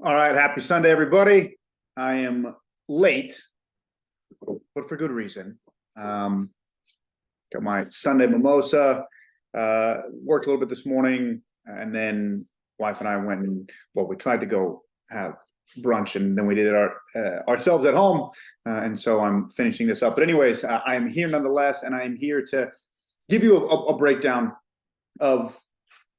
All right, happy Sunday, everybody. I am late, but for good reason. Got my Sunday mimosa, worked a little bit this morning, and then wife and I went and, well, we tried to go have brunch, and then we did it ourselves at home, and so I'm finishing this up. But anyways, I am here nonetheless, and I am here to give you a breakdown of,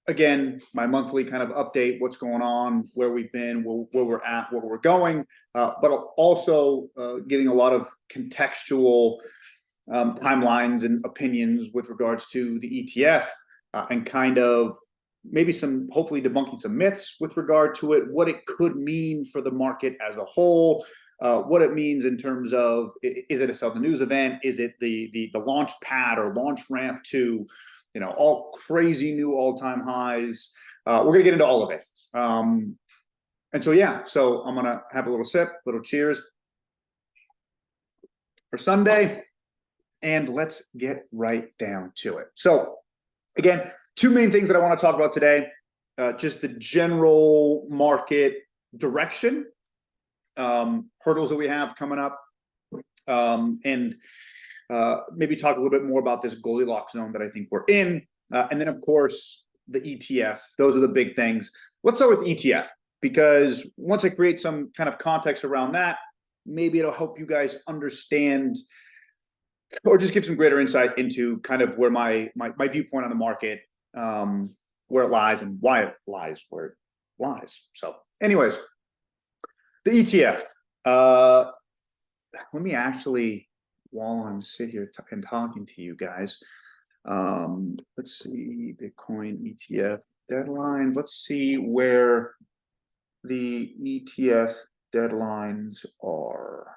again, my monthly kind of update, what's going on, where we've been, where we're at, where we're going, but also giving a lot of contextual timelines and opinions with regards to the ETF, and kind of maybe hopefully debunking some myths with regard to it, what it could mean for the market as a whole, what it means in terms of, is it a sell the news event? Is it the launch pad or launch ramp to, all crazy new all-time highs? We're going to get into all of it. And so, yeah, so I'm going to have a little sip, little cheers for Sunday, and let's get right down to it. So, again, two main things that I want to talk about today, just the general market direction, hurdles that we have coming up, and maybe talk a little bit more about this Goldilocks zone that I think we're in. And then, of course, the ETF. Those are the big things. Let's start with ETF, because once I create some kind of context around that, maybe it'll help you guys understand or just give some greater insight into kind of where my viewpoint on the market, where it lies and why it lies where it lies. So anyways, the ETF. Let me actually, while I'm sitting here and talking to you guys, let's see, Bitcoin ETF deadlines. Let's see where the ETF deadlines are.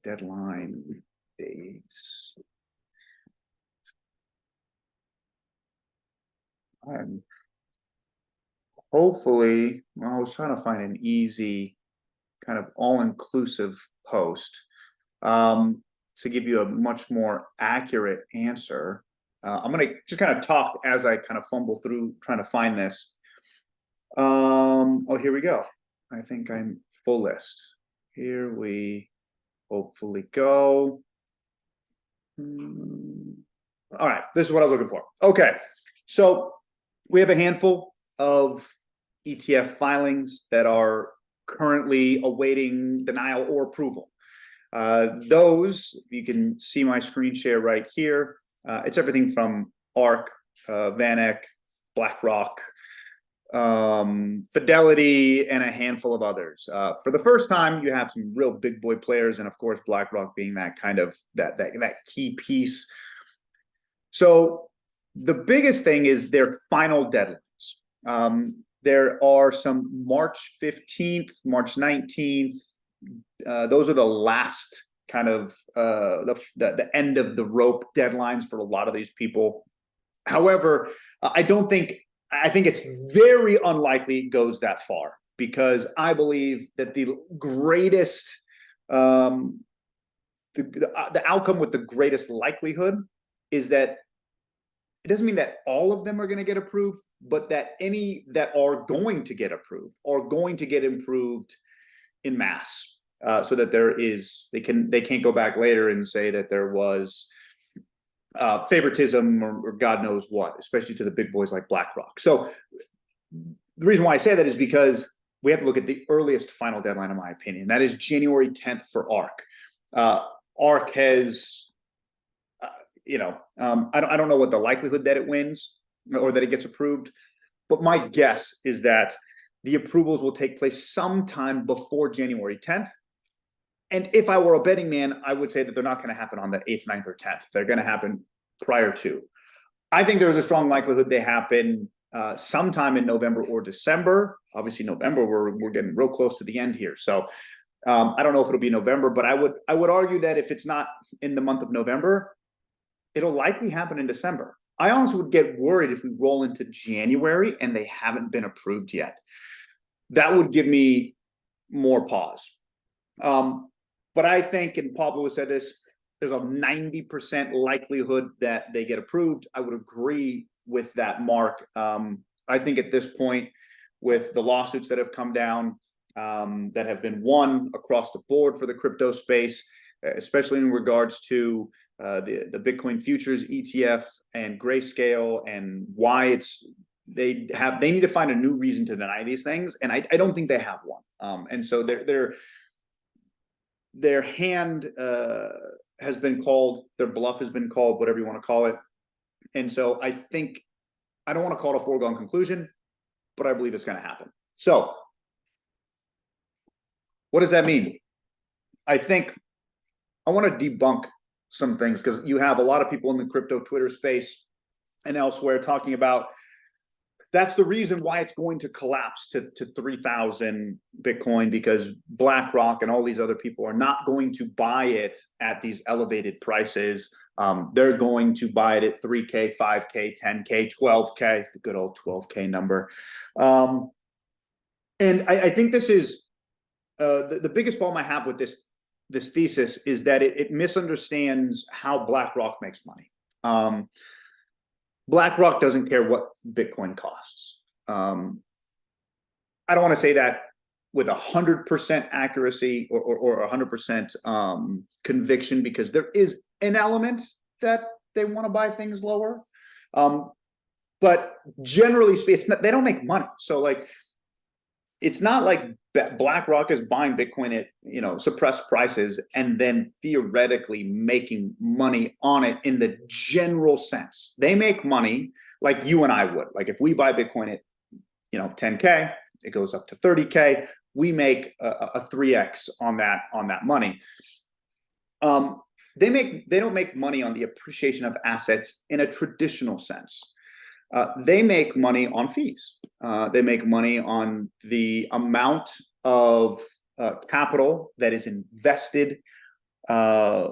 Deadline dates. And hopefully, well, I was trying to find an easy kind of all-inclusive post to give you a much more accurate answer. I'm going to just kind of talk as I kind of fumble through trying to find this. Oh, here we go. I think I'm full list. Here we hopefully go. All right, this is what I was looking for. Okay, so we have a handful of ETF filings that are currently awaiting denial or approval. Those, you can see my screen share right here. It's everything from ARK, VanEck, BlackRock, Fidelity, and a handful of others. For the first time, you have some real big boy players, and of course, BlackRock being that kind of that key piece. So the biggest thing is their final deadlines. There are some March 15th, March 19th. Those are the last kind of the end of the rope deadlines for a lot of these people. However, I think it's very unlikely it goes that far, because I believe that the greatest, the outcome with the greatest likelihood is that it doesn't mean that all of them are going to get approved, but that any that are going to get approved are going to get improved in mass, so that they can't go back later and say that there was favoritism or God knows what, especially to the big boys like BlackRock. So the reason why I say that is because we have to look at the earliest final deadline, in my opinion. That is January 10th for ARK. ARK has, I don't know what the likelihood that it wins or that it gets approved, but my guess is that the approvals will take place sometime before January 10th. And if I were a betting man, I would say that they're not going to happen on the 8th, 9th, or 10th. They're going to happen prior to. I think there's a strong likelihood they happen sometime in November or December. Obviously, November, we're getting real close to the end here. So I don't know if it'll be November, but I would argue that if it's not in the month of November, it'll likely happen in December. I honestly would get worried if we roll into January and they haven't been approved yet. That would give me more pause. But I think, and Pablo said this, there's a 90% likelihood that they get approved. I would agree with that mark. I think at this point, with the lawsuits that have come down, that have been won across the board for the crypto space, especially in regards to the Bitcoin futures ETF and Grayscale, and why they need to find a new reason to deny these things, and I don't think they have one. And so their hand has been called, their bluff has been called, whatever you want to call it. And so I think, I don't want to call it a foregone conclusion, but I believe it's going to happen. So what does that mean? I think I want to debunk some things, because you have a lot of people in the crypto Twitter space and elsewhere talking about that's the reason why it's going to collapse to 3,000 Bitcoin, because BlackRock and all these other people are not going to buy it at these elevated prices. They're going to buy it at 3K, 5K, 10K, 12K, the good old 12K number. And I think this is the biggest problem I have with this thesis is that it misunderstands how BlackRock makes money. BlackRock doesn't care what Bitcoin costs. I don't want to say that with 100% accuracy or 100% conviction, because there is an element that they want to buy things lower. But generally speaking, they don't make money. So like, it's not like BlackRock is buying Bitcoin at suppressed prices and then theoretically making money on it in the general sense. They make money like you and I would. Like if we buy Bitcoin at 10K, it goes up to 30K. We make a 3x on that money. They don't make money on the appreciation of assets in a traditional sense. They make money on fees. They make money on the amount of capital that is invested because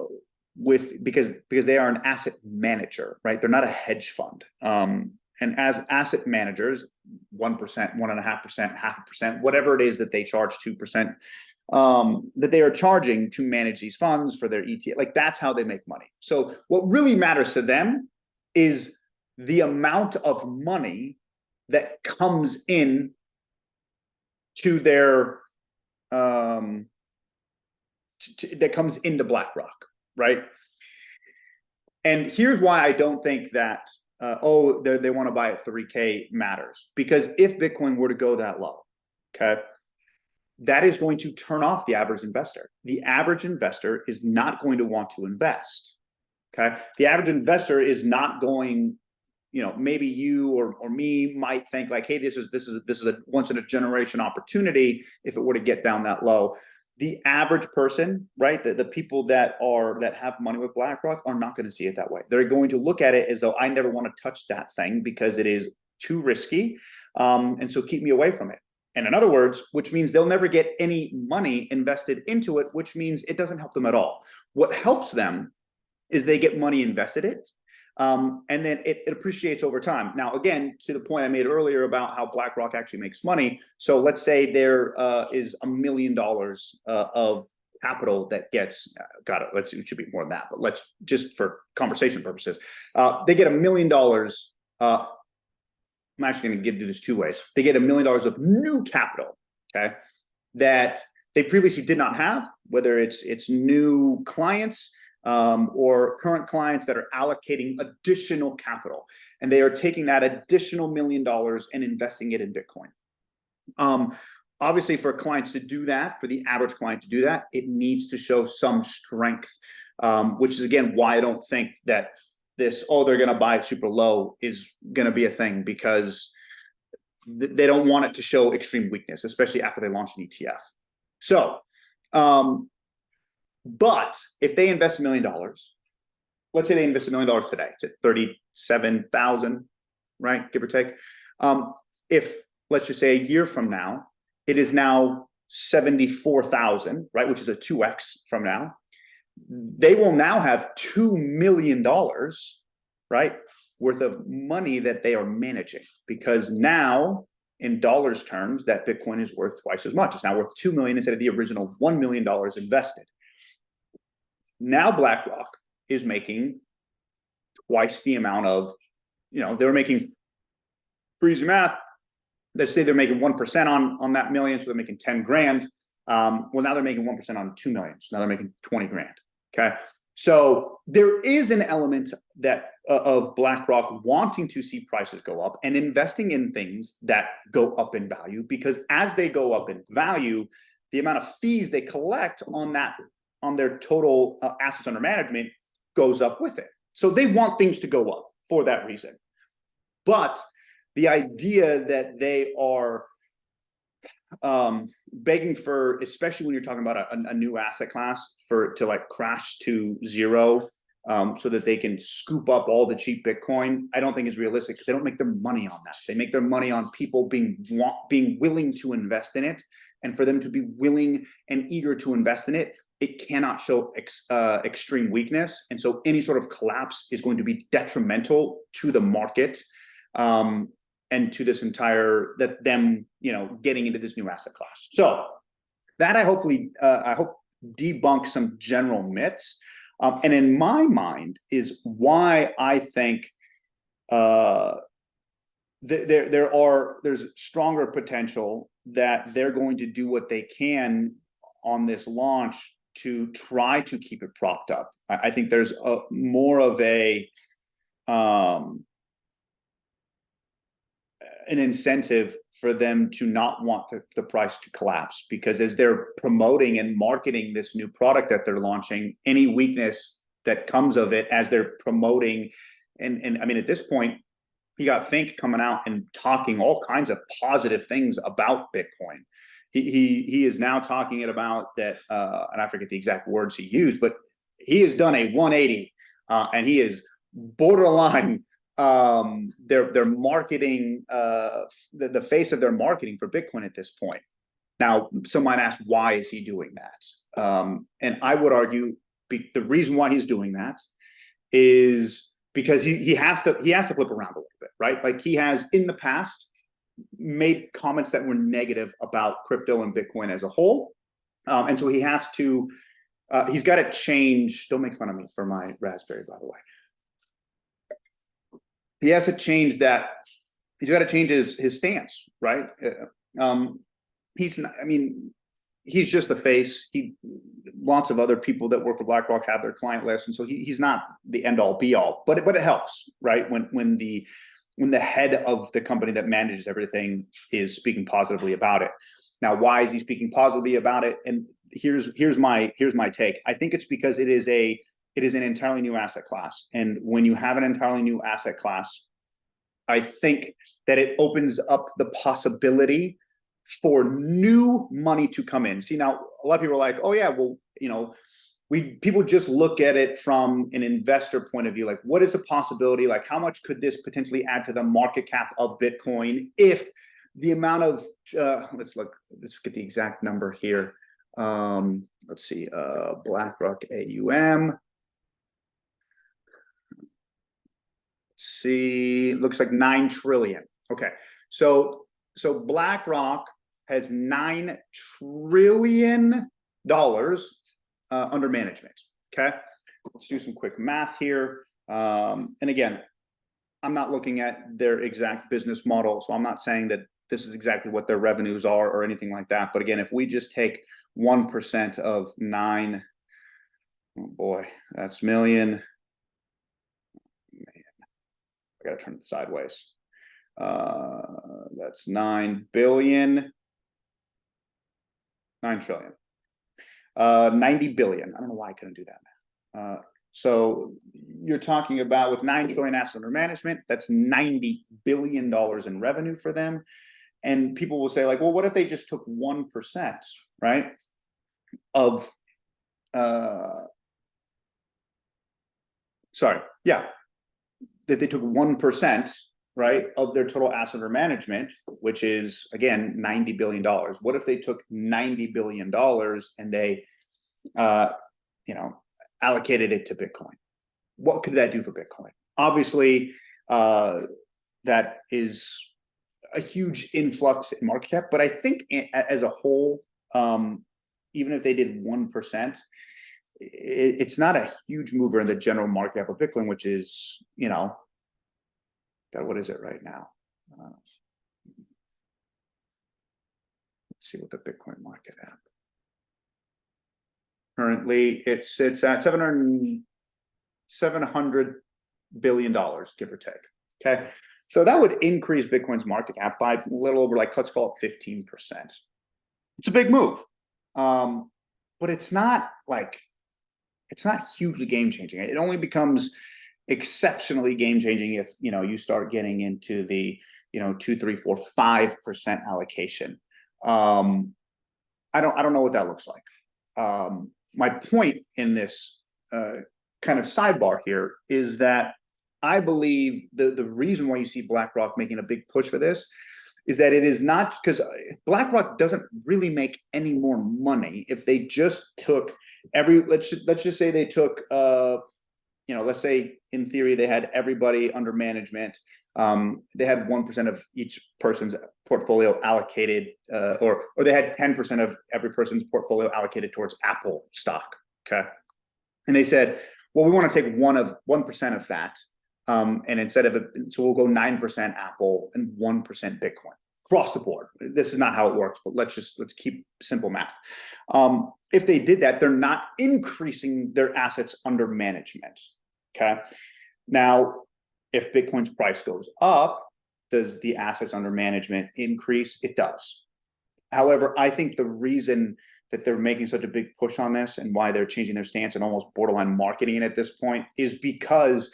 they are an asset manager, right? They're not a hedge fund. And as asset managers, 1%, 1.5%, 0.5%, whatever it is that they charge, 2%, that they are charging to manage these funds for their ETF. Like that's how they make money. So what really matters to them is the amount of money that comes in to their that comes into BlackRock, right? And here's why I don't think that they want to buy at 3K matters, because if Bitcoin were to go that low, okay, that is going to turn off the average investor. The average investor is not going to want to invest. Okay, the average investor is not going. Maybe you or me might think like, hey, this is a once in a generation opportunity if it were to get down that low. The average person, right, the people that have money with BlackRock are not going to see it that way. They're going to look at it as though I never want to touch that thing because it is too risky, and so keep me away from it. And in other words, which means they'll never get any money invested into it, which means it doesn't help them at all. What helps them is they get money invested in. And then it appreciates over time. Now, again, to the point I made earlier about how BlackRock actually makes money. So let's say there is $1 million of capital that gets, it should be more than that, but let's just for conversation purposes, they get $1 million. I'm actually going to give you this two ways. They get $1 million of new capital, okay, that they previously did not have, whether it's new clients, or current clients that are allocating additional capital, and they are taking that additional $1 million and investing it in Bitcoin. Obviously, for clients to do that, for the average client to do that, it needs to show some strength, which is again why I don't think that they're going to buy it super low is going to be a thing, because they don't want it to show extreme weakness, especially after they launch an ETF. So, but if they invest $1 million, let's say they invest $1 million today, it's at 37,000, right? Give or take. If let's just say a year from now, it is now 74,000, right? Which is a 2x from now. They will now have $2 million, right? Worth of money that they are managing, because now in dollars terms, that Bitcoin is worth twice as much. It's now worth 2 million instead of the original $1 million invested. Now BlackRock is making twice the amount of, they were making, for easy math, let's say they're making 1% on that million, so they're making 10 grand. Well, now they're making 1% on 2 million, so now they're making 20 grand. Okay, so there is an element that of BlackRock wanting to see prices go up and investing in things that go up in value, because as they go up in value, the amount of fees they collect on their total assets under management goes up with it. So they want things to go up for that reason. But the idea that they are begging for, especially when you're talking about a new asset class, to like crash to zero, so that they can scoop up all the cheap Bitcoin, I don't think is realistic, because they don't make their money on that. They make their money on people being willing to invest in it, and for them to be willing and eager to invest in it, it cannot show extreme weakness, and so any sort of collapse is going to be detrimental to the market, and to this entire them getting into this new asset class. So that I hope debunk some general myths, and in my mind is why I think there's stronger potential that they're going to do what they can on this launch to try to keep it propped up. I think there's more of an incentive for them to not want the price to collapse, because as they're promoting and marketing this new product that they're launching, any weakness that comes of it as they're promoting, and I mean, at this point, you got Fink coming out and talking all kinds of positive things about Bitcoin. He is now talking about that, and I forget the exact words he used, but he has done a 180, and he is borderline their marketing, the face of their marketing for Bitcoin at this point. Now, some might ask, why is he doing that? And I would argue the reason why he's doing that is because he has to flip around a little bit, right? Like, he has in the past made comments that were negative about crypto and Bitcoin as a whole, and so he has to he's got to change. Don't make fun of me for my raspberry, by the way. He has to change that. He's got to change his stance, right? He's not, I mean, he's just the face. Lots of other people that work for BlackRock have their client list, and so he's not the end all be all. But it helps, right? When the head of the company that manages everything is speaking positively about it. Now, why is he speaking positively about it? And here's my take. I think it's because it is an entirely new asset class. And when you have an entirely new asset class, I think that it opens up the possibility for new money to come in. See, now a lot of people are like, oh yeah, well, people just look at it from an investor point of view. Like, what is the possibility? Like, how much could this potentially add to the market cap of Bitcoin if the amount of, let's get the exact number here. Let's see, BlackRock AUM. See, looks like 9 trillion. Okay, so BlackRock has $9 trillion under management. Okay, let's do some quick math here. And again, I'm not looking at their exact business model, so I'm not saying that this is exactly what their revenues are or anything like that. But again, if we just take 1% of 9, oh boy, that's million. I got to turn it sideways. That's 9 billion, 9 trillion, 90 billion. I don't know why I couldn't do that. So you're talking about, with 9 trillion assets under management, that's $90 billion in revenue for them. And people will say, like, well, what if they just took 1%, right? Of, sorry, yeah. That they took 1%, right, of their total asset under management, which is, again, $90 billion. What if they took $90 billion and they, allocated it to Bitcoin? What could that do for Bitcoin? Obviously, that is a huge influx in market cap, but I think as a whole, even if they did 1%, it's not a huge mover in the general market cap of Bitcoin, which is, God, what is it right now? see what the Bitcoin market cap. Currently, it sits at $700 billion, give or take. Okay, so that would increase Bitcoin's market cap by a little over, like, let's call it 15%. It's a big move, but it's not hugely game changing. It only becomes exceptionally game changing if you start getting into the 2, 3, 4, 5% allocation. I don't know what that looks like. My point in this kind of sidebar here is that I believe the reason why you see BlackRock making a big push for this is that it is not because BlackRock doesn't really make any more money if they just took let's just say they took let's say in theory they had everybody under management. They had 1% of each person's portfolio allocated, or they had 10% of every person's portfolio allocated towards Apple stock. Okay, and they said, well, we want to take 1% of that, and instead of so we'll go 9% Apple and 1% Bitcoin across the board. This is not how it works, but let's keep simple math. If they did that, they're not increasing their assets under management. Okay, now if Bitcoin's price goes up, does the assets under management increase? It does. However, I think the reason that they're making such a big push on this and why they're changing their stance and almost borderline marketing it at this point is because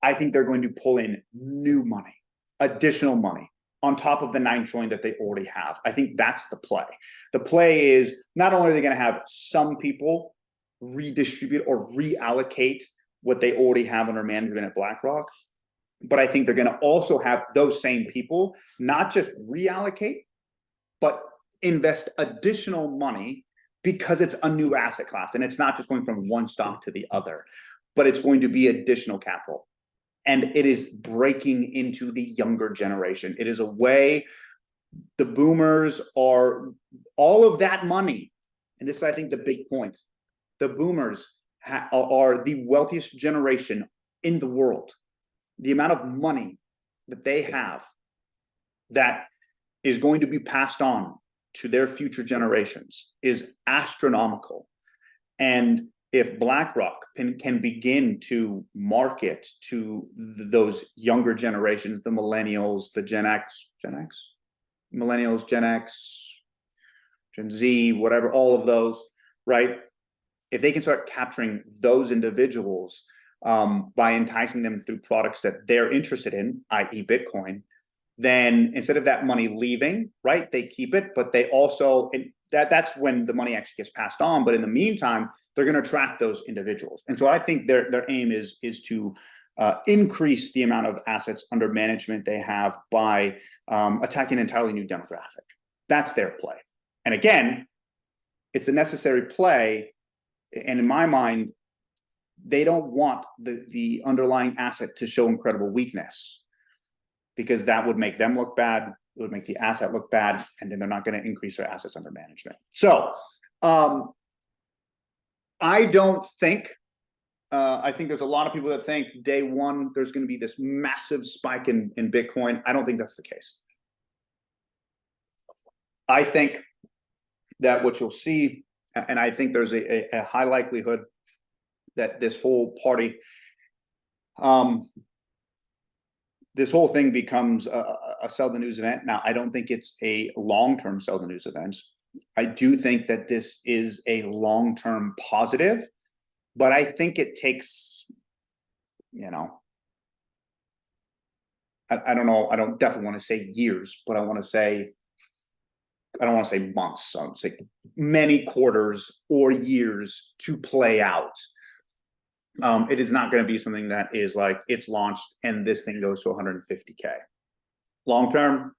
I think they're going to pull in new money, additional money on top of the 9 trillion that they already have. I think that's the play. The play is not only are they going to have some people redistribute or reallocate what they already have under management at BlackRock, but I think they're going to also have those same people not just reallocate, but invest additional money because it's a new asset class. And it's not just going from one stock to the other, but it's going to be additional capital. And it is breaking into the younger generation. It is a way the boomers are all of that money. And this is, I think, the big point. The boomers are the wealthiest generation in the world. The amount of money that they have that is going to be passed on to their future generations is astronomical. And if BlackRock can begin to market to those younger generations, the millennials, the millennials, Gen X, Gen Z, whatever, all of those, right? If they can start capturing those individuals by enticing them through products that they're interested in, i.e. Bitcoin, then instead of that money leaving, right, they keep it, but they also, that's when the money actually gets passed on. But in the meantime, they're going to attract those individuals. And so I think their aim is to increase the amount of assets under management they have by attacking an entirely new demographic. That's their play. And again, it's a necessary play. And in my mind, they don't want the underlying asset to show incredible weakness, because that would make them look bad. It would make the asset look bad, and then they're not going to increase their assets under management. So I don't think, I think there's a lot of people that think day one, there's going to be this massive spike in Bitcoin. I don't think that's the case. I think that what you'll see, and I think there's a high likelihood that this whole party, this whole thing becomes a sell the news event. Now, I don't think it's a long-term sell the news event. I do think that this is a long-term positive, but I think it takes, I don't know. I don't definitely want to say years, but I don't want to say months. I would say many quarters or years to play out. It is not going to be something that is like it's launched and this thing goes to 150K. Long term,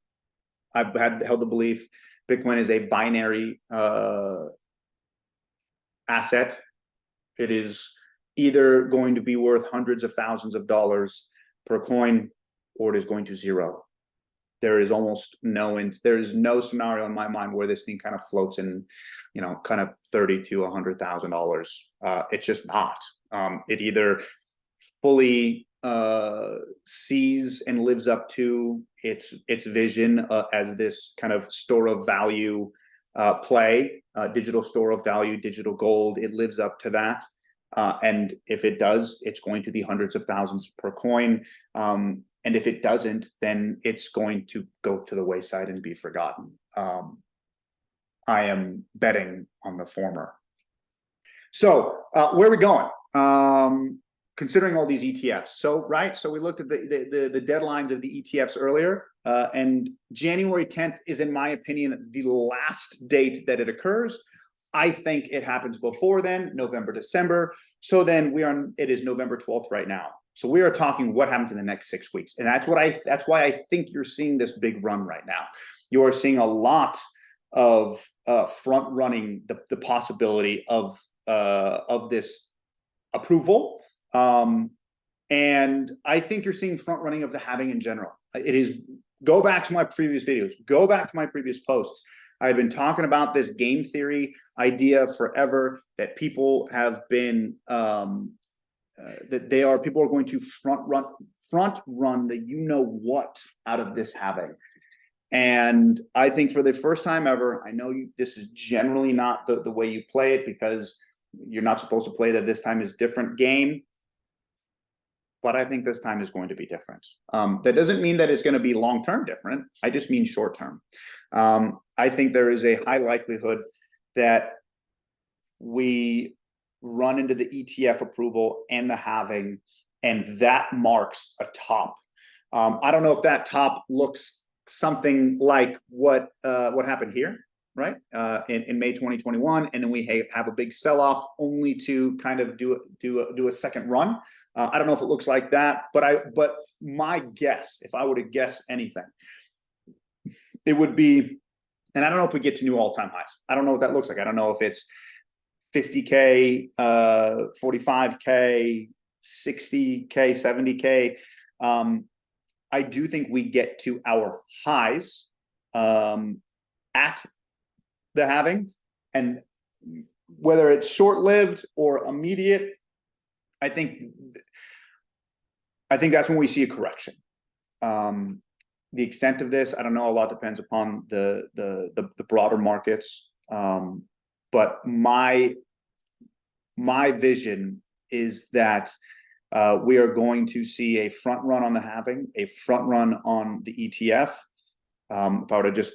I've held the belief Bitcoin is a binary asset. It is either going to be worth hundreds of thousands of dollars per coin, or it is going to zero. There is almost there is no scenario in my mind where this thing kind of floats in, kind of $30,000 to $100,000. It's just not. It either fully sees and lives up to its vision as this kind of store of value play, digital store of value, digital gold. It lives up to that. And if it does, it's going to the hundreds of thousands per coin. And if it doesn't, then it's going to go to the wayside and be forgotten. I am betting on the former. So where are we going? Considering all these ETFs. So we looked at the deadlines of the ETFs earlier, and January 10th is, in my opinion, the last date that it occurs. I think it happens before then, November, December. So then it is November 12th right now. So we are talking what happens in the next 6 weeks. And that's why I think you're seeing this big run right now. You are seeing a lot of front running the possibility of this approval. And I think you're seeing front running of the halving in general. It is, go back to my previous videos, go back to my previous posts. I've been talking about this game theory idea forever, that people have been people are going to front run the what out of this halving. And I think for the first time ever, I know this is generally not the way you play it, because you're not supposed to play that this time is different game. But I think this time is going to be different. That doesn't mean that it's going to be long-term different. I just mean short-term. I think there is a high likelihood that we run into the ETF approval and the halving, and that marks a top. I don't know if that top looks something like what happened here, right? In May 2021, and then we have a big sell-off only to kind of do a second run. I don't know if it looks like that, but my guess, if I were to guess anything, it would be, and I don't know if we get to new all-time highs. I don't know what that looks like. I don't know if it's 50K, 45K, 60K, 70K. I do think we get to our highs at the halving, and whether it's short-lived or immediate, I think that's when we see a correction. The extent of this, I don't know. A lot depends upon the broader markets. But my vision is that we are going to see a front run on the halving, a front run on the ETF. If I were to just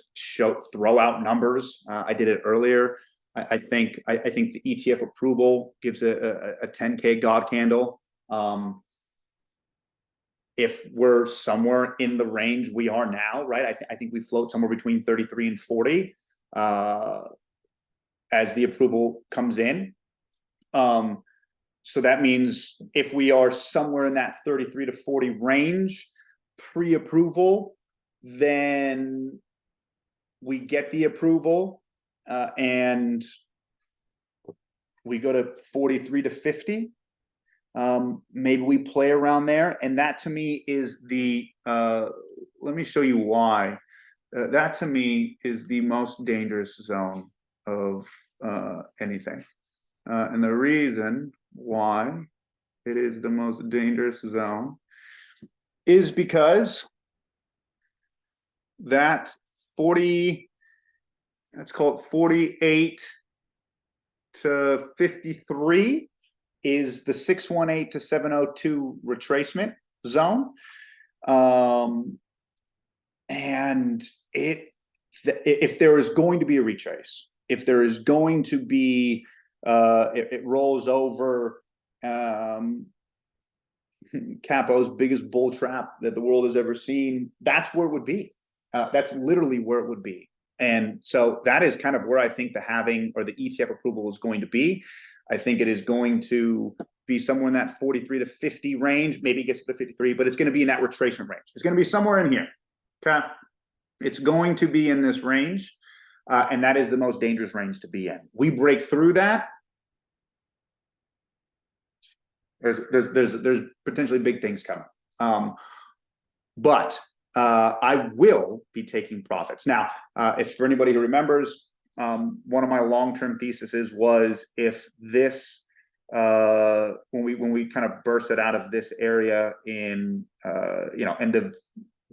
throw out numbers, I did it earlier. I think the ETF approval gives a 10K God candle. If we're somewhere in the range we are now, right? I think we float somewhere between 33 and 40 as the approval comes in. So that means if we are somewhere in that 33 to 40 range pre-approval, then we get the approval and we go to 43 to 50. Maybe we play around there, and that to me is the let me show you why. That to me is the most dangerous zone of anything, and the reason why it is the most dangerous zone is because that 40, let's call it 48 to 53 is the 618 to 702 retracement zone. And if there is going to be a retrace, if there is going to be, it rolls over Capo's biggest bull trap that the world has ever seen, that's where it would be. That's literally where it would be. And so that is kind of where I think the halving or the ETF approval is going to be. I think it is going to be somewhere in that 43 to 50 range. Maybe it gets to 53, but it's going to be in that retracement range. It's going to be somewhere in here. Okay. It's going to be in this range. And that is the most dangerous range to be in. We break through that. There's potentially big things coming. But I will be taking profits. Now, if for anybody who remembers, one of my long-term theses was if this, when we kind of bursted out of this area in, end of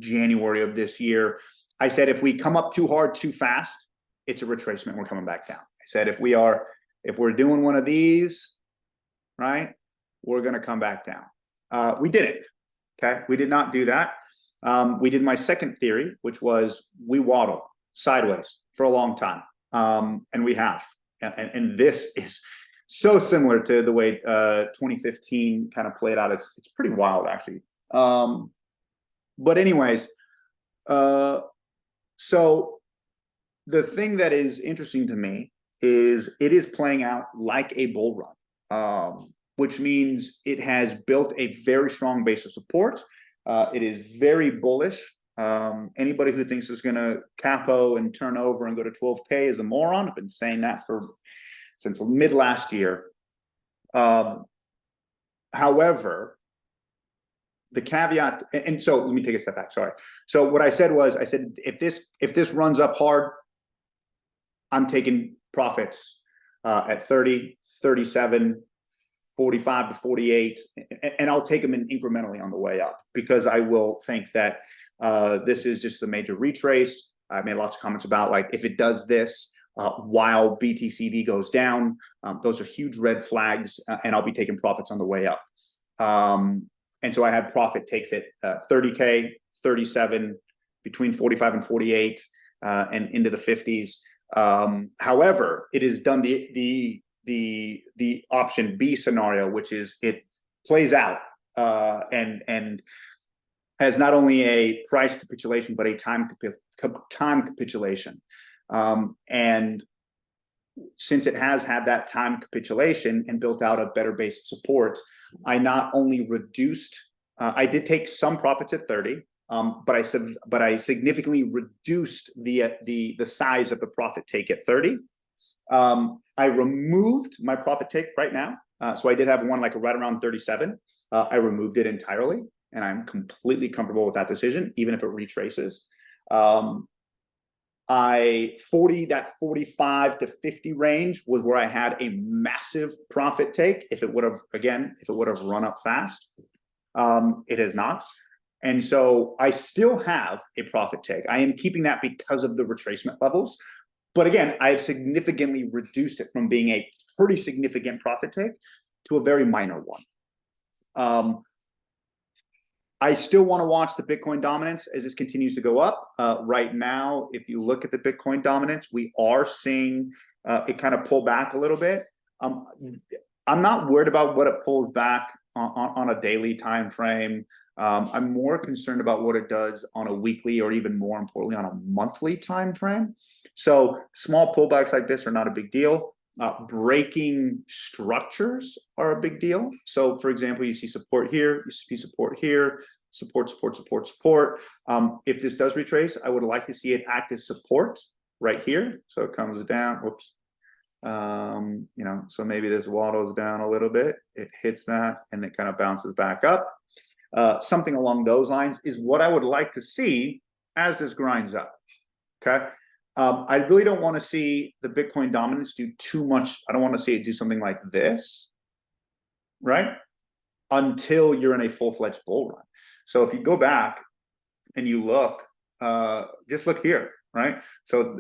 January of this year, I said, if we come up too hard, too fast, it's a retracement. We're coming back down. I said, if we're doing one of these, right, we're going to come back down. We didn't. Okay. We did not do that. We did my second theory, which was we waddle sideways for a long time. And we have, and this is so similar to the way 2015 kind of played out. It's pretty wild, actually. But anyways, so the thing that is interesting to me is it is playing out like a bull run, which means it has built a very strong base of support. It is very bullish. Anybody who thinks it's going to capo and turn over and go to 12K is a moron. I've been saying that since mid last year. However, the caveat, and so let me take a step back. Sorry. So what I said was, if this runs up hard, I'm taking profits at 30, 37, 45 to 48, and I'll take them in incrementally on the way up, because I will think that this is just a major retrace. I made lots of comments about, like, if it does this while BTCD goes down, those are huge red flags, and I'll be taking profits on the way up. And so I had profit takes it 30K, 37, between 45 and 48, and into the 50s. However, it has done the option B scenario, which is it plays out and has not only a price capitulation but a time capitulation. And since it has had that time capitulation and built out a better base of support, I not only reduced, I did take some profits at 30, but I significantly reduced the size of the profit take at 30. I removed my profit take right now. So I did have one like right around 37. I removed it entirely, and I'm completely comfortable with that decision, even if it retraces. That 45 to 50 range was where I had a massive profit take. If it would have run up fast, it has not. And so I still have a profit take. I am keeping that because of the retracement levels. But again, I have significantly reduced it from being a pretty significant profit take to a very minor one. I still want to watch the Bitcoin dominance as this continues to go up. Right now, if you look at the Bitcoin dominance, we are seeing it kind of pull back a little bit. I'm not worried about what it pulls back on a daily time frame. I'm more concerned about what it does on a weekly, or even more importantly, on a monthly time frame. So small pullbacks like this are not a big deal. Breaking structures are a big deal. So for example, you see support here, you see support here, support. If this does retrace, I would like to see it act as support right here. So it comes down, whoops. So maybe this waddles down a little bit, it hits that, and it kind of bounces back up. Something along those lines is what I would like to see as this grinds up. Okay. I really don't want to see the Bitcoin dominance do too much. I don't want to see it do something like this, right? Until you're in a full-fledged bull run. So if you go back and you look, just look here, right? So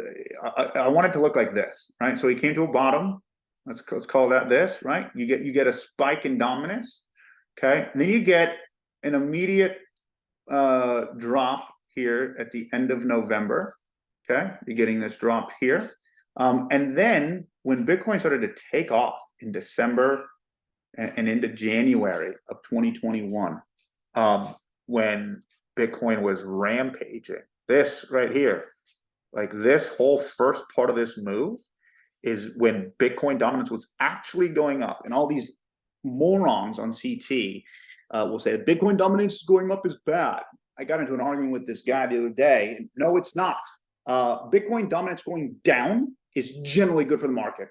I want it to look like this, right? So he came to a bottom. Let's call that this, right? You get a spike in dominance, okay? And then you get an immediate drop here at the end of November. Okay, you're getting this drop here. And then when Bitcoin started to take off in December and into January of 2021, when Bitcoin was rampaging, this right here, like this whole first part of this move is when Bitcoin dominance was actually going up. And all these morons on CT will say Bitcoin dominance is going up is bad. I got into an argument with this guy the other day. And no, it's not. Bitcoin dominance going down is generally good for the market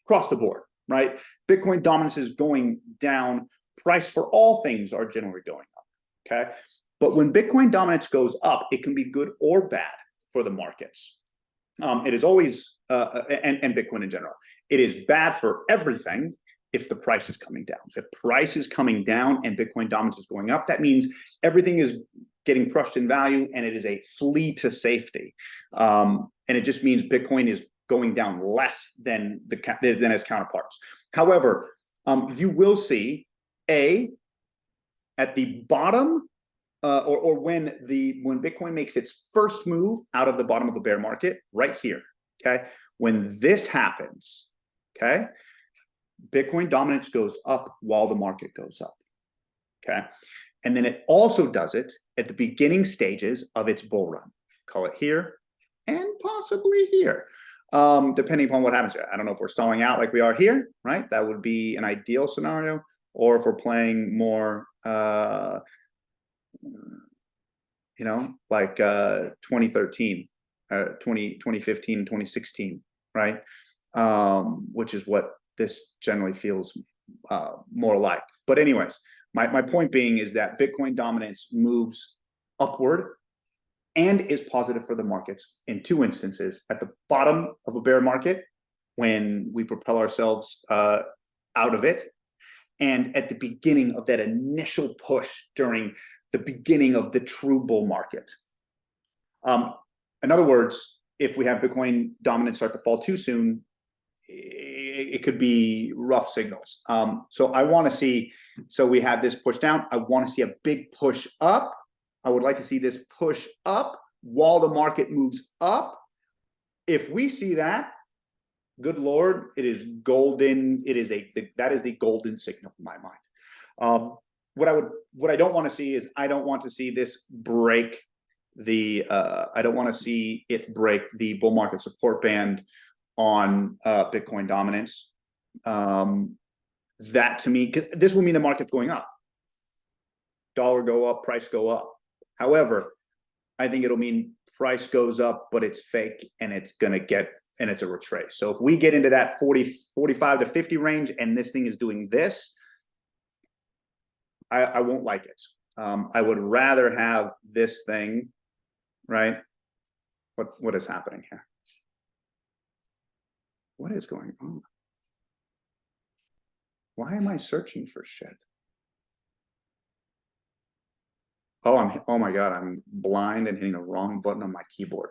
across the board, right? Bitcoin dominance is going down. Price for all things are generally going up, okay? But when Bitcoin dominance goes up, it can be good or bad for the markets. It is always, and Bitcoin in general, it is bad for everything if the price is coming down. If price is coming down and Bitcoin dominance is going up, that means everything is getting crushed in value, and it is a flee to safety. And it just means Bitcoin is going down less than its counterparts. However, you will see at the bottom, or when Bitcoin makes its first move out of the bottom of a bear market, right here. Okay, when this happens, okay, Bitcoin dominance goes up while the market goes up. Okay, and then it also does it at the beginning stages of its bull run. Call it here and possibly here, depending upon what happens here. I don't know if we're stalling out like we are here, right? That would be an ideal scenario, or if we're playing more, like 2013, 2015, 2016, right? Which is what this generally feels more like. But anyways, my point being is that Bitcoin dominance moves upward and is positive for the markets in two instances: at the bottom of a bear market, when we propel ourselves out of it, and at the beginning of that initial push during the beginning of the true bull market. In other words, if we have Bitcoin dominance start to fall too soon, it could be rough signals. So I want to see, so we have this push down. I want to see a big push up. I would like to see this push up while the market moves up. If we see that, good Lord, it is golden. That is the golden signal in my mind. What I don't want to see is, I don't want to see this break I don't want to see it break the bull market support band on Bitcoin dominance. That to me, this will mean the market's going up. Dollar go up, price go up. However, I think it'll mean price goes up, but it's fake, and it's a retrace. So if we get into that 45 to 50 range and this thing is doing this, I won't like it. I would rather have this thing, right? What is happening here? What is going on? Why am I searching for shit? Oh my God, I'm blind and hitting the wrong button on my keyboard.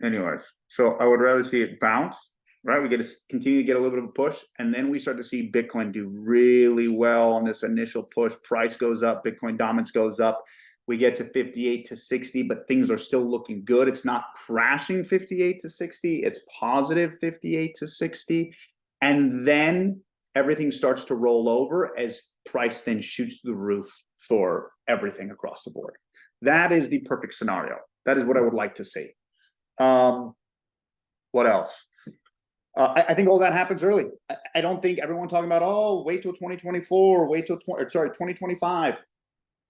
Anyways, so I would rather see it bounce, right? We get to continue to get a little bit of a push, and then we start to see Bitcoin do really well on this initial push. Price goes up, Bitcoin dominance goes up. We get to 58 to 60, but things are still looking good. It's not crashing 58 to 60. It's positive 58 to 60. And then everything starts to roll over as price then shoots through the roof for everything across the board. That is the perfect scenario. That is what I would like to see. What else? I think all that happens early. I don't think everyone talking about, oh, wait till 2024, wait till 2025.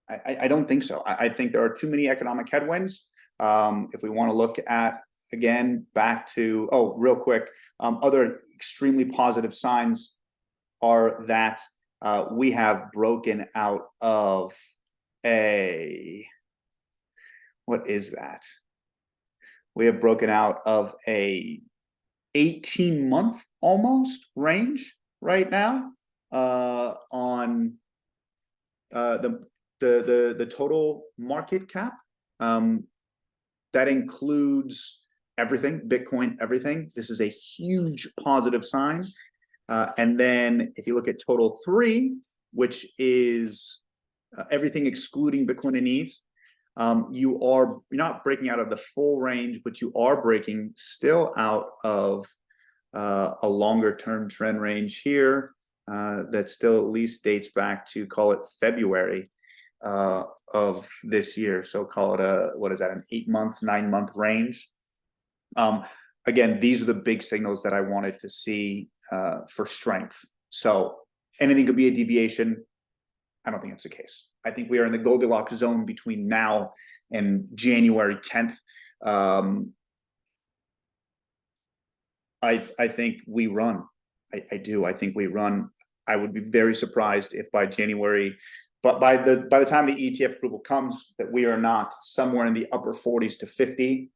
I don't think so. I think there are too many economic headwinds. If we want to look at, again, back to, real quick, other extremely positive signs are that we have broken out of what is that? We have broken out of a 18-month almost range right now on the total market cap. That includes everything, Bitcoin, everything. This is a huge positive sign. And then if you look at total 3, which is everything excluding Bitcoin and ETH, you're not breaking out of the full range, but you are breaking still out of a longer term trend range here that still at least dates back to, call it February of this year. So call it an 8-month, 9-month range. Again, these are the big signals that I wanted to see for strength. So anything could be a deviation. I don't think it's the case. I think we are in the Goldilocks zone between now and January 10th. I think we run. I do. I think we run. I would be very surprised if by January, but by the time the ETF approval comes, that we are not somewhere in the upper 40s to 50.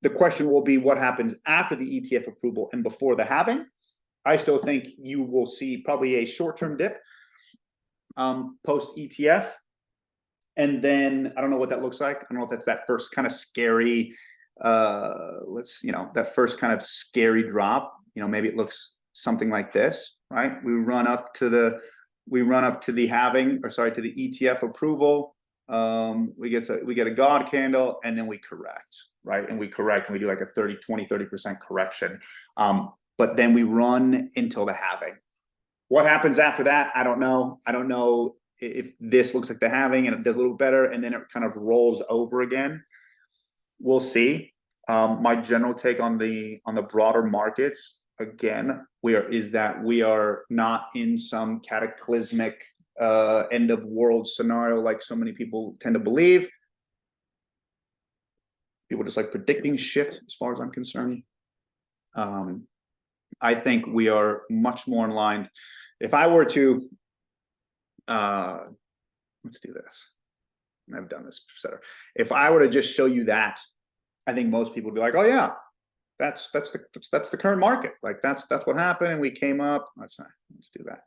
The question will be what happens after the ETF approval and before the halving. I still think you will see probably a short-term dip post ETF. And then I don't know what that looks like. I don't know if that's that first kind of scary let's, that first kind of scary drop, maybe it looks something like this, right? We run up to the halving, or sorry, to the ETF approval. We get a God candle, and then we correct, right? And we do like a 30% correction. But then we run until the halving. What happens after that? I don't know. I don't know if this looks like the halving and it does a little better, and then it kind of rolls over again. We'll see. My general take on the broader markets, again, is that we are not in some cataclysmic end of world scenario like so many people tend to believe. People just like predicting shit, as far as I'm concerned. I think we are much more in line. If I were to, let's do this. I've done this, etc. If I were to just show you that, I think most people would be like, "Oh yeah, that's the current market. Like that's what happened, and we came up." Let's do that.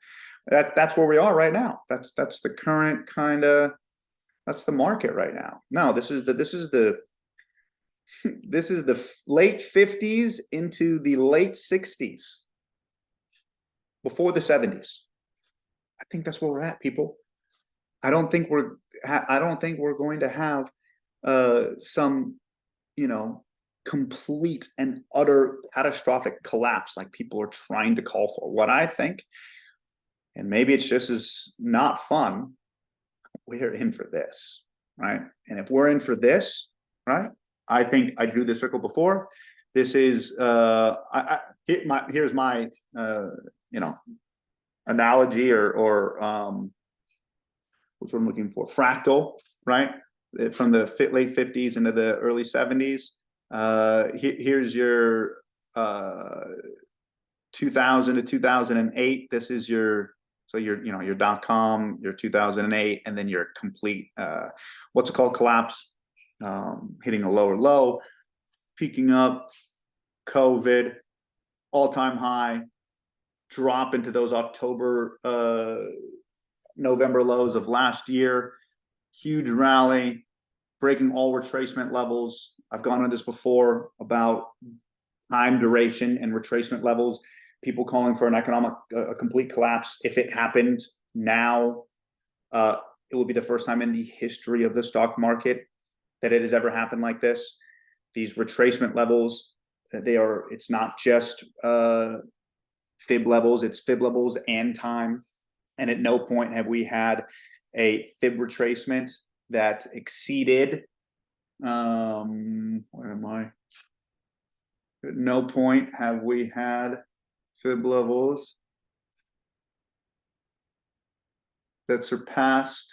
That's where we are right now. That's the current kind of, that's the market right now. No, this is the late 50s into the late 60s, before the 70s. I think that's where we're at, people. I don't think we're going to have some, complete and utter catastrophic collapse like people are trying to call for. What I think, and maybe it's just as not fun, we're in for this, right? And if we're in for this, right, I think I drew the circle before. This is here's my analogy or which I'm looking for, fractal, right? From the late 50s into the early 70s. Here's your 2000 to 2008. This is your .com, your 2008, and then your complete what's it called, collapse, hitting a lower low, peaking up, COVID, all-time high, drop into those October, November lows of last year, huge rally, breaking all retracement levels. I've gone into this before about time duration and retracement levels, people calling for a complete collapse. If it happened now, it will be the first time in the history of the stock market that it has ever happened like this. These retracement levels, it's not just fib levels, it's fib levels and time. And at no point have we had a fib retracement that exceeded, where am I? At no point have we had fib levels that surpassed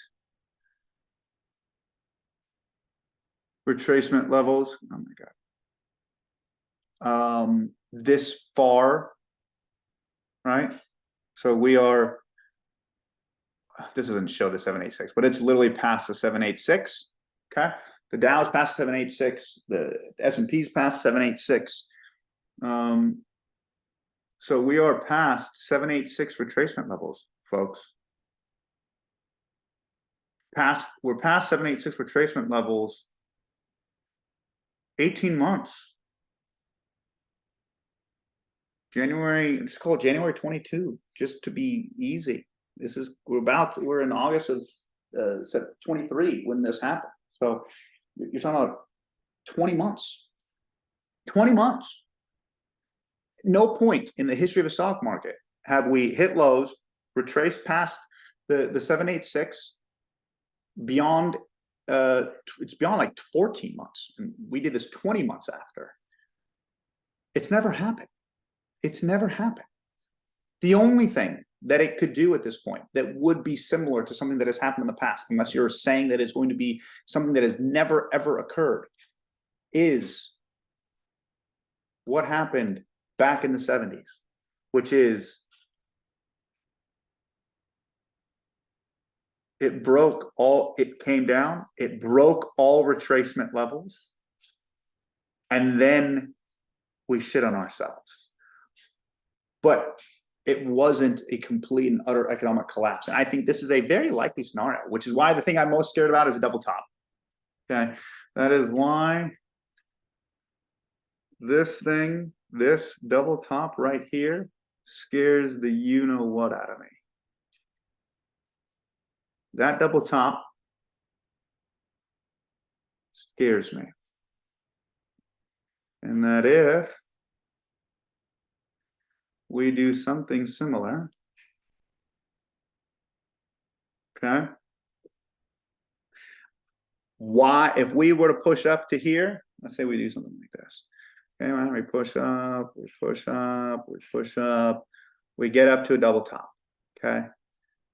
retracement levels. Oh my God. This far, right? So we are, this doesn't show the 786, but it's literally past the 786. Okay, the Dow's past 786, the S&P's past 786. So we are past 786 retracement levels, folks. We're past 786 retracement levels 18 months. It's called January 22, just to be easy. We're in August of 23 when this happened. So you're talking about 20 months. 20 months. No point in the history of the stock market have we hit lows, retraced past the 786 beyond, it's beyond like 14 months. And we did this 20 months after. It's never happened. It's never happened. The only thing that it could do at this point that would be similar to something that has happened in the past, unless you're saying that it's going to be something that has never ever occurred, is what happened back in the 70s, which is it came down, it broke all retracement levels, and then we shit on ourselves. But it wasn't a complete and utter economic collapse. And I think this is a very likely scenario, which is why the thing I'm most scared about is a double top. Okay, that is why this thing, this double top right here, scares the you-know-what out of me. That double top scares me. And that if we do something similar, okay? Why, if we were to push up to here, let's say we do something like this. Okay, when we push up, we push up, we push up, we get up to a double top, okay?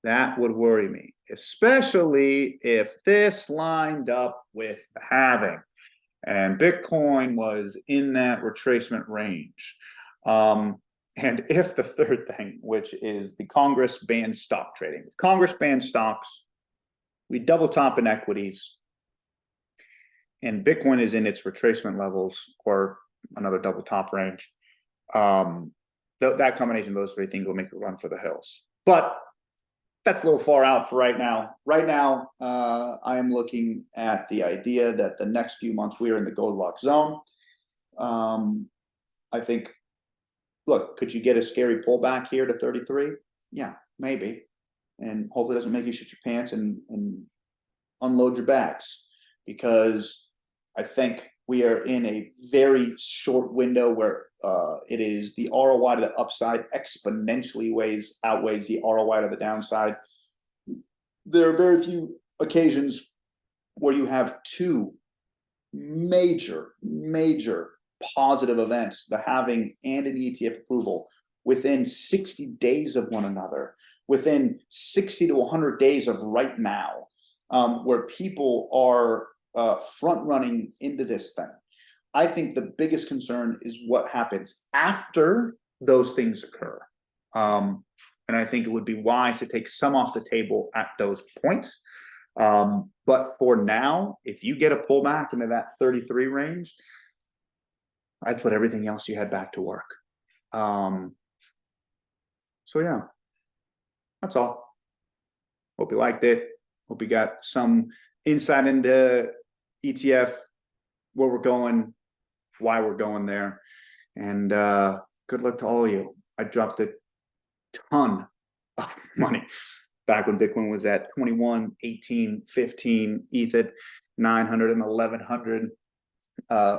That would worry me, especially if this lined up with the halving and Bitcoin was in that retracement range. And if the third thing, which is the Congress banned stock trading, if Congress banned stocks, we double top in equities, and Bitcoin is in its retracement levels or another double top range, that combination of those three things will make it run for the hills. But that's a little far out for right now. Right now, I am looking at the idea that the next few months we are in the Goldilocks zone. I think, look, could you get a scary pullback here to 33? Yeah, maybe. And hopefully it doesn't make you shit your pants and unload your bags, because I think we are in a very short window where it is the ROI to the upside exponentially outweighs the ROI to the downside. There are very few occasions where you have two major positive events, the halving and an ETF approval, within 60 days of one another, within 60 to 100 days of right now, where people are front running into this thing. I think the biggest concern is what happens after those things occur. And I think it would be wise to take some off the table at those points. But for now, if you get a pullback into that 33 range, I'd put everything else you had back to work. So yeah, that's all. Hope you liked it. Hope you got some insight into ETF, where we're going, why we're going there. And good luck to all of you. I dropped a ton of money back when Bitcoin was at 21, 18, 15, ETH at 900 and 1100,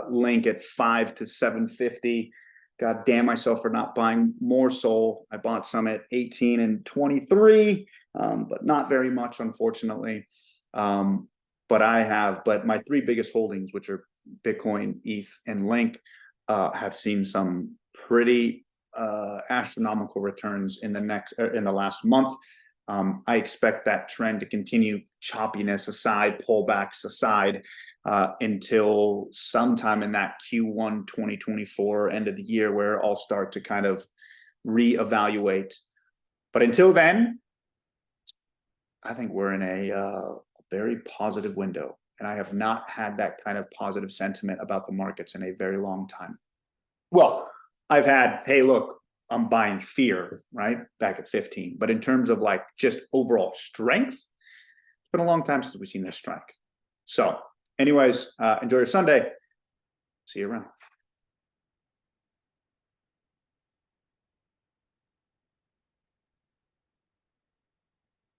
Link at 5 to 750. God damn myself for not buying more Sol. I bought some at 18 and 23, but not very much, unfortunately. But my three biggest holdings, which are Bitcoin, ETH, and Link, have seen some pretty astronomical returns in the last month. I expect that trend to continue, choppiness aside, pullbacks aside, until sometime in that Q1 2024 end of the year, where I'll start to kind of reevaluate. But until then, I think we're in a very positive window, and I have not had that kind of positive sentiment about the markets in a very long time. Well, I've had, hey, look, I'm buying fear, right? Back at 15. But in terms of like just overall strength, it's been a long time since we've seen this strength. So anyways, enjoy your Sunday. See you around.